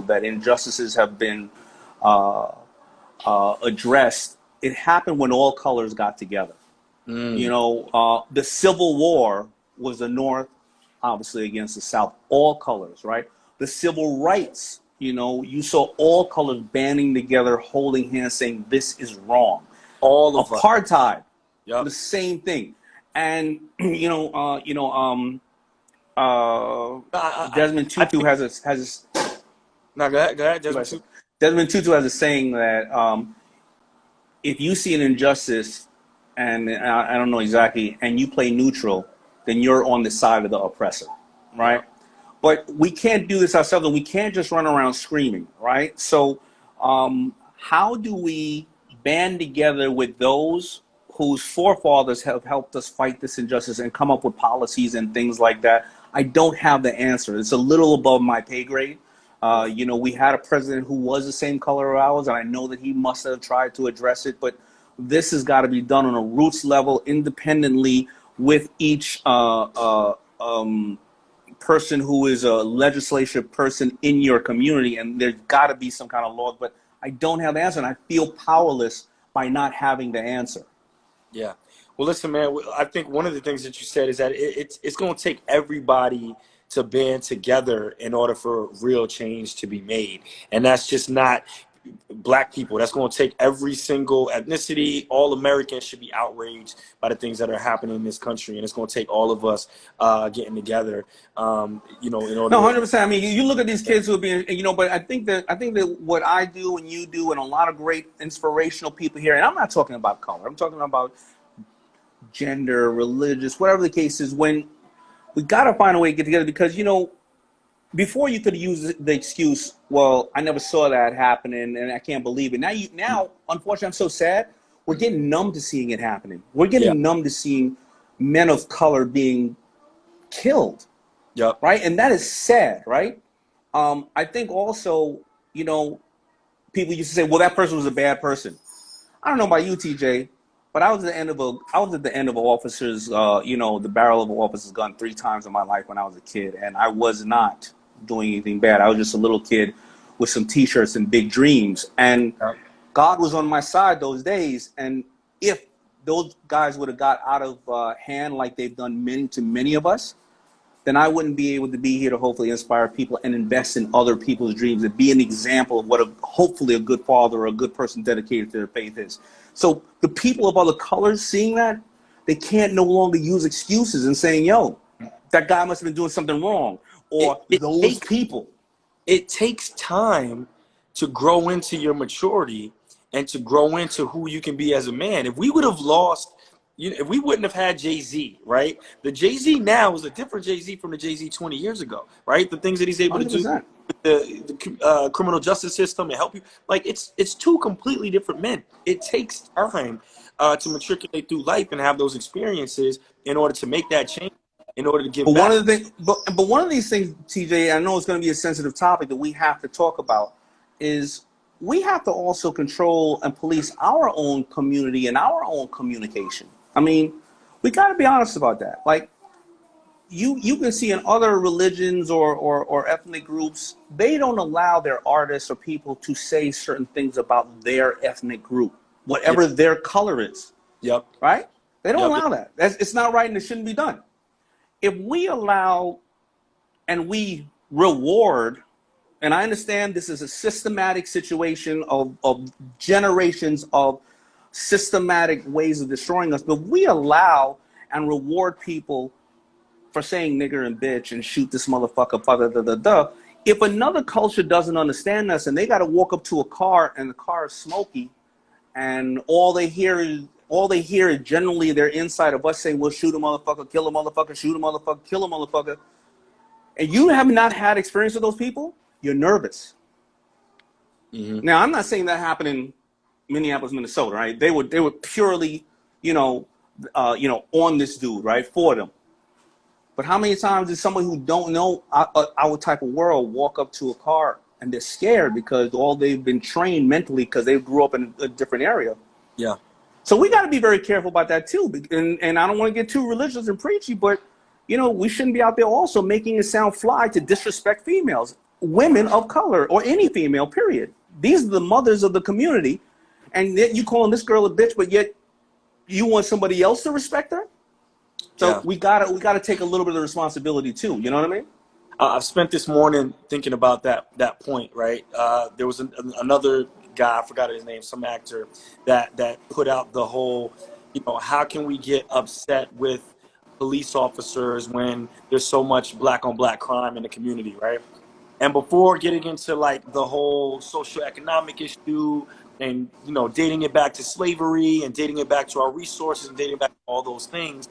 world that injustices have been addressed, it happened when all colors got together. You know, the Civil War was the North, obviously, against the South, all colors, right? The civil rights, you know, you saw all colors banding together, holding hands, saying this is wrong. All of apartheid, yep. The same thing. And Desmond Tutu has a. No, go ahead, Desmond Tutu. Desmond Tutu has a saying that if you see an injustice, and I don't know exactly, and you play neutral, then you're on the side of the oppressor, right? Yeah. But we can't do this ourselves, and we can't just run around screaming, right? So how do we band together with those whose forefathers have helped us fight this injustice and come up with policies and things like that? I don't have the answer. It's a little above my pay grade. You know, we had a president who was the same color of ours, and I know that he must have tried to address it, but this has got to be done on a roots level, independently, with each person who is a legislative person in your community, and there's got to be some kind of law, but I don't have the answer, and I feel powerless by not having the answer. Yeah. Well, listen, man, I think one of the things that you said is that it's going to take everybody to band together in order for real change to be made. And that's just not black people. That's going to take every single ethnicity. All Americans should be outraged by the things that are happening in this country. And it's going to take all of us getting together, you know, in order. No, 100%. I mean, you look at these kids who are being, you know, but I think that what I do and you do and a lot of great inspirational people here, and I'm not talking about color, I'm talking about gender, religious, whatever the case is, when we got to find a way to get together, because, you know, before you could use the excuse, well, I never saw that happening and I can't believe it. Now, unfortunately, I'm so sad, we're getting numb to seeing it happening. We're getting numb to seeing men of color being killed. Yep. Right? And that is sad, right? I think also, you know, people used to say, well, that person was a bad person. I don't know about you, TJ, but I was at the end of an officer's, you know, the barrel of an officer's gun 3 times in my life when I was a kid, and I was not doing anything bad. I was just a little kid with some T-shirts and big dreams, and God was on my side those days. And if those guys would have got out of hand like they've done to many of us, then I wouldn't be able to be here to hopefully inspire people and invest in other people's dreams and be an example of what hopefully a good father or a good person dedicated to their faith is. So the people of other colors seeing that, they can't no longer use excuses and saying, yo, that guy must have been doing something wrong, or those people. It takes time to grow into your maturity and to grow into who you can be as a man. If we would have lost, if we wouldn't have had Jay-Z, right? The Jay-Z now is a different Jay-Z from the Jay-Z 20 years ago, right? The things that he's able 100%. To do with the criminal justice system and help you, like it's 2 completely different men. It takes time to matriculate through life and have those experiences in order to make that change, in order to give back. But one of these things, TJ, I know it's going to be a sensitive topic that we have to talk about, is we have to also control and police our own community and our own communication. I mean, we got to be honest about that. Like, you can see in other religions or ethnic groups, they don't allow their artists or people to say certain things about their ethnic group, whatever their color is. Yep. Right? They don't allow that. It's not right, and it shouldn't be done. If we allow and we reward, and I understand this is a systematic situation of generations of systematic ways of destroying us, but we allow and reward people for saying nigger and bitch and shoot this motherfucker, if another culture doesn't understand us and they got to walk up to a car and the car is smoky and all they hear is generally their inside of us saying, well, shoot a motherfucker, kill a motherfucker, shoot a motherfucker, kill a motherfucker, and you have not had experience with those people, you're nervous. Now, I'm not saying that happened in Minneapolis, Minnesota, right? They were purely, on this dude, right, for them. But how many times did someone who don't know our type of world walk up to a car and they're scared because all they've been trained mentally because they grew up in a different area? Yeah. So we got to be very careful about that too. And I don't want to get too religious and preachy, but we shouldn't be out there also making it sound fly to disrespect females. women of color or any female, period. These are the mothers of the community. And yet you calling this girl a bitch, but yet you want somebody else to respect her? So Yeah. we gotta take a little bit of responsibility too. You know what I mean? I've spent this morning thinking about that point, right? There was another guy, I forgot his name, some actor that put out the whole, how can we get upset with police officers when there's so much black on black crime in the community, right? And before getting into like the whole socioeconomic issue and dating it back to slavery and dating it back to our resources and dating back to all those things,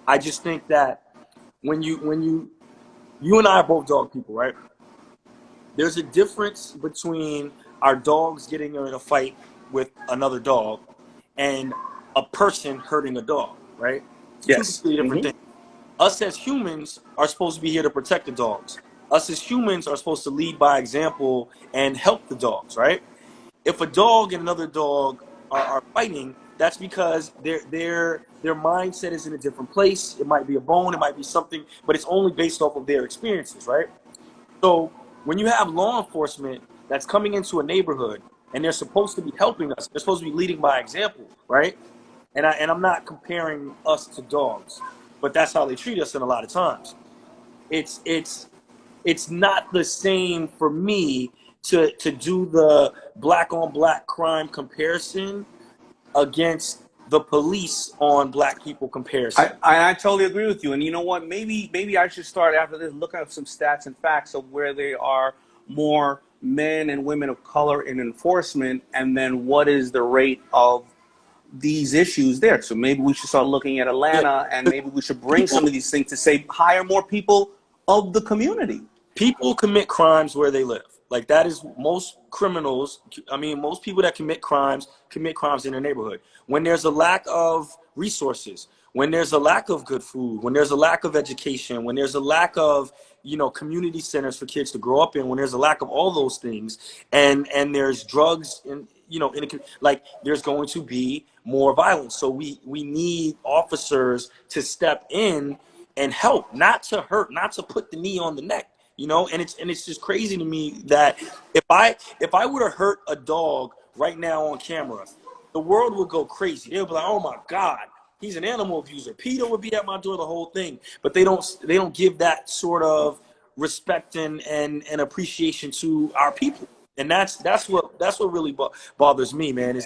I just think that when you and I are both dog people, right? There's a difference between our dogs getting in a fight with another dog and a person hurting a dog, right? It's two Yes. completely different things. Us as humans are supposed to be here to protect the dogs. Us as humans are supposed to lead by example and help the dogs, right? If a dog and another dog are fighting, that's because their mindset is in a different place. It might be a bone, it might be something, but it's only based off of their experiences, right? So when you have law enforcement that's coming into a neighborhood and they're supposed to be helping us, they're supposed to be leading by example, right? And I'm not comparing us to dogs, but that's how they treat us in a lot of times. It's not the same for me to do the black on black crime comparison against the police on black people comparison. I totally agree with you. And you know what? Maybe I should start after this looking up some stats and facts of where there are more men and women of color in enforcement, and then what is the rate of these issues there. So maybe we should start looking at Atlanta, and maybe we should bring some of these things to say hire more people of the community. People commit crimes where they live. Like that is most criminals. I mean, most people that commit crimes in their neighborhood. When there's a lack of resources, when there's a lack of good food, when there's a lack of education, when there's a lack of, community centers for kids to grow up in, when there's a lack of all those things, and there's drugs in, like there's going to be more violence. So we need officers to step in and help, not to hurt, not to put the knee on the neck. And it's just crazy to me that if I were to hurt a dog right now on camera, the world would go crazy. They would be like, oh my God, he's an animal abuser. PETA would be at my door, the whole thing. But they don't give that sort of respect and appreciation to our people. And that's what really bothers me, man.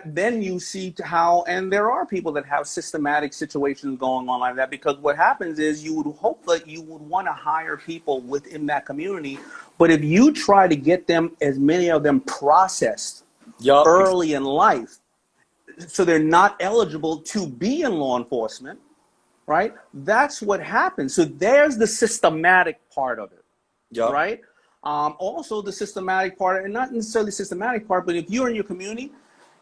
Then you see how, and there are people that have systematic situations going on like that, because what happens is you would hope that you would want to hire people within that community, but if you try to get them, as many of them processed early in life, so they're not eligible to be in law enforcement, right? That's what happens. So there's the systematic part of it, right? Also the systematic part, and not necessarily systematic part, but if you're in your community,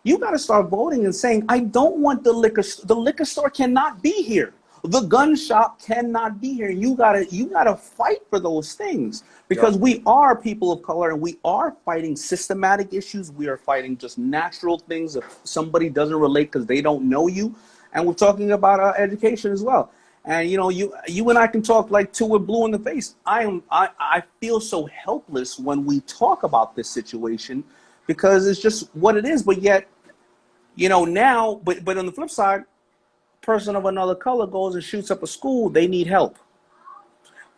you got to start voting and saying, I don't want the liquor store cannot be here. The gun shop cannot be here. You gotta fight for those things, because we are people of color and we are fighting systematic issues. We are fighting just natural things. If somebody doesn't relate because they don't know you, and we're talking about education as well. And you and I can talk like till we're blue in the face. I feel so helpless when we talk about this situation, because it's just what it is. But yet, now, but on the flip side, person of another color goes and shoots up a school, they need help.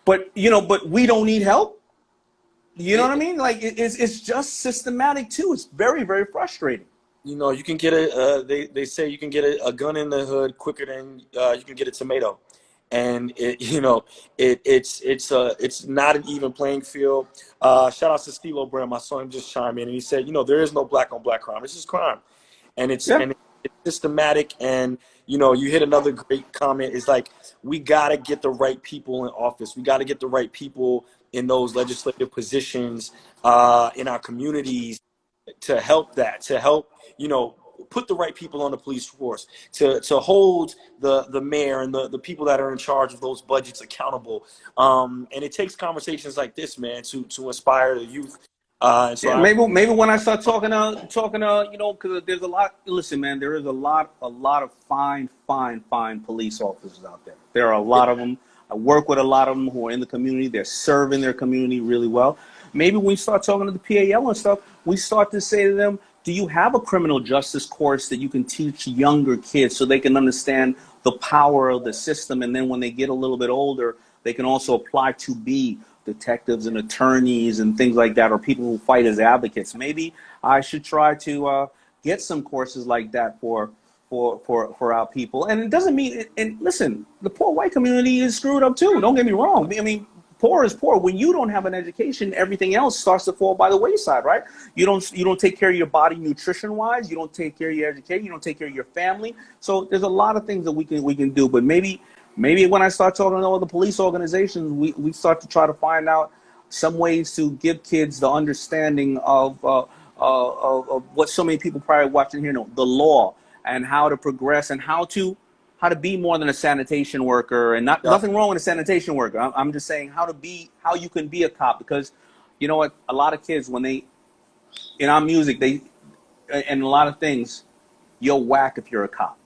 But we don't need help. You know what I mean? Like it's just systematic too. It's very, very frustrating. You can get they say you can get a gun in the hood quicker than you can get a tomato. And it's not an even playing field. Shout out to Steve OBrien. I saw him just chime in, and he said, there is no black on black crime. It's just crime, and it's systematic. And you hit another great comment. It's like we gotta get the right people in office. We gotta get the right people in those legislative positions in our communities to help put the right people on the police force, to hold the mayor and the people that are in charge of those budgets accountable. And it takes conversations like this, man, to inspire the youth. Maybe when I start talking because there's a lot. Listen, man, there is a lot of fine police officers out there. There are a lot of them. I work with a lot of them who are in the community. They're serving their community really well. Maybe when we start talking to the PAL and stuff, we start to say to them, do you have a criminal justice course that you can teach younger kids so they can understand the power of the system? And then when they get a little bit older, they can also apply to be detectives and attorneys and things like that, or people who fight as advocates. Maybe I should try to get some courses like that for our people. And it doesn't mean, and listen, the poor white community is screwed up too. Don't get me wrong. I mean, poor is poor. When you don't have an education, everything else starts to fall by the wayside, right? You don't take care of your body nutrition wise. You don't take care of your education. You don't take care of your family. So there's a lot of things that we can do. But maybe when I start talking to all the police organizations, we start to try to find out some ways to give kids the understanding of what so many people probably watching here know, the law, and how to progress, and how to be more than a sanitation worker. And nothing wrong with a sanitation worker. I'm just saying how you can be a cop, because you know what, a lot of kids, when they in our music, and a lot of things, you're whack if you're a cop.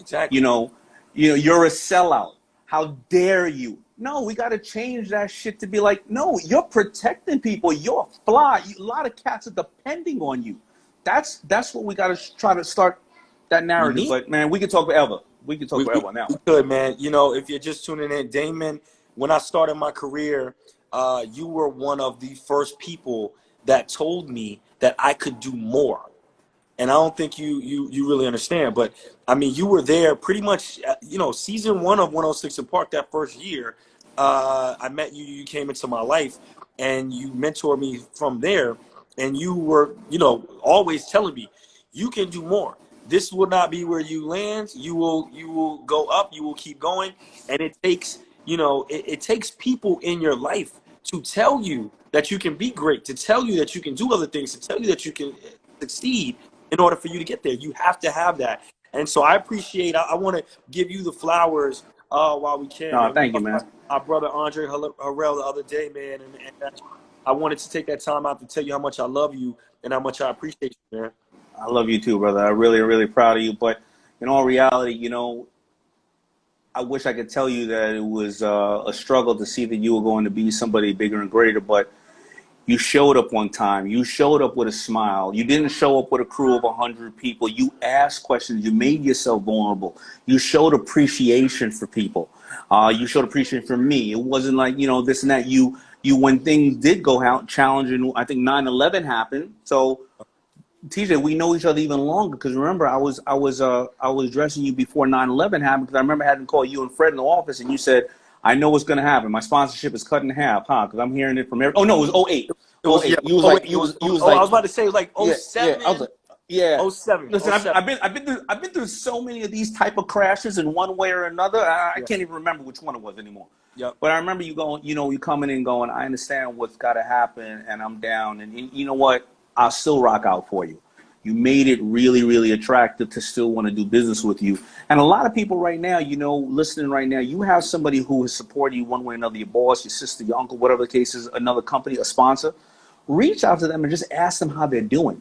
Exactly. You know, you're a sellout. How dare you? No, we got to change that shit to be like, no, you're protecting people. You're a fly. A lot of cats are depending on you. That's what we got to try to start that narrative. But man, we could talk forever. We could talk forever now. We could, man. You know, if you're just tuning in, Daymond, when I started my career, you were one of the first people that told me that I could do more. And I don't think you really understand, but I mean, you were there pretty much, season 1 of 106 & Park that first year. I met you, you came into my life, and you mentored me from there. And you were, always telling me, you can do more. This will not be where you land. You will go up. You will keep going. And it takes, it takes people in your life to tell you that you can be great, to tell you that you can do other things, to tell you that you can succeed in order for you to get there. You have to have that. And so I appreciate, I want to give you the flowers while we can. No, thank you, man. Our brother Andre Harrell the other day, man. And I wanted to take that time out to tell you how much I love you and how much I appreciate you, man. I love you too, brother. I'm really, really proud of you. But in all reality, I wish I could tell you that it was a struggle to see that you were going to be somebody bigger and greater. But you showed up one time. You showed up with a smile. You didn't show up with a crew of 100 people. You asked questions. You made yourself vulnerable. You showed appreciation for people. You showed appreciation for me. It wasn't like, this and that. You when things did go out challenging, I think 9/11 happened. So TJ, we know each other even longer, because remember, I was dressing you before 9/11 happened, because I remember having to call you and Fred in the office, and you said, I know what's going to happen. My sponsorship is cut in half, huh? Because I'm hearing it from every. Oh no, it was 08. It was, 08. Yeah, you was like, you was like. I was about to say, it was like 07. Yeah, I was like, yeah. 07. Listen, 07. I've been through so many of these type of crashes in one way or another. I can't even remember which one it was anymore. Yep. But I remember you going, you coming in going, I understand what's got to happen, and I'm down, and you know what? I'll still rock out for you. You made it really, really attractive to still want to do business with you. And a lot of people right now, listening right now, you have somebody who is supporting you one way or another, your boss, your sister, your uncle, whatever the case is, another company, a sponsor. Reach out to them and just ask them how they're doing.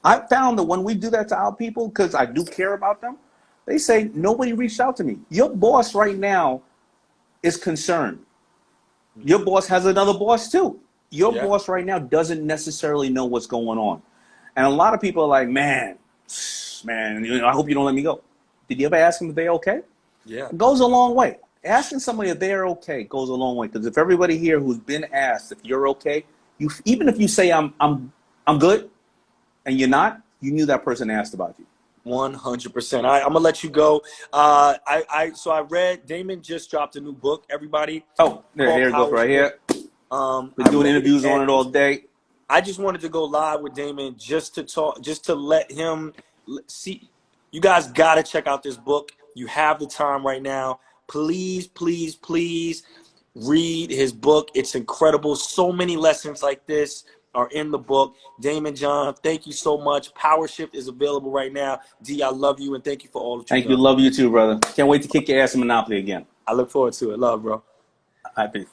I found that when we do that to our people, because I do care about them, they say, nobody reached out to me. Your boss right now is concerned. Your boss has another boss too. Your boss right now doesn't necessarily know what's going on. And a lot of people are like, man, I hope you don't let me go. Did you ever ask them if they're okay? Yeah. It goes a long way. Asking somebody if they're okay goes a long way. Because if everybody here who's been asked if you're okay, even if you say I'm good and you're not, you knew that person asked about you. 100%. I'm gonna let you go. So I read Daymond just dropped a new book. Everybody. Oh, here it goes right here. Been doing interviews on it all day. I just wanted to go live with Daymond just to talk, just to let him see. You guys got to check out this book. You have the time right now. Please, please, please read his book. It's incredible. So many lessons like this are in the book. Daymond John, thank you so much. Power Shift is available right now. D, I love you, and thank you for all that you Thank you. Love you too, brother. Can't wait to kick your ass in Monopoly again. I look forward to it. Love, bro. All right, peace.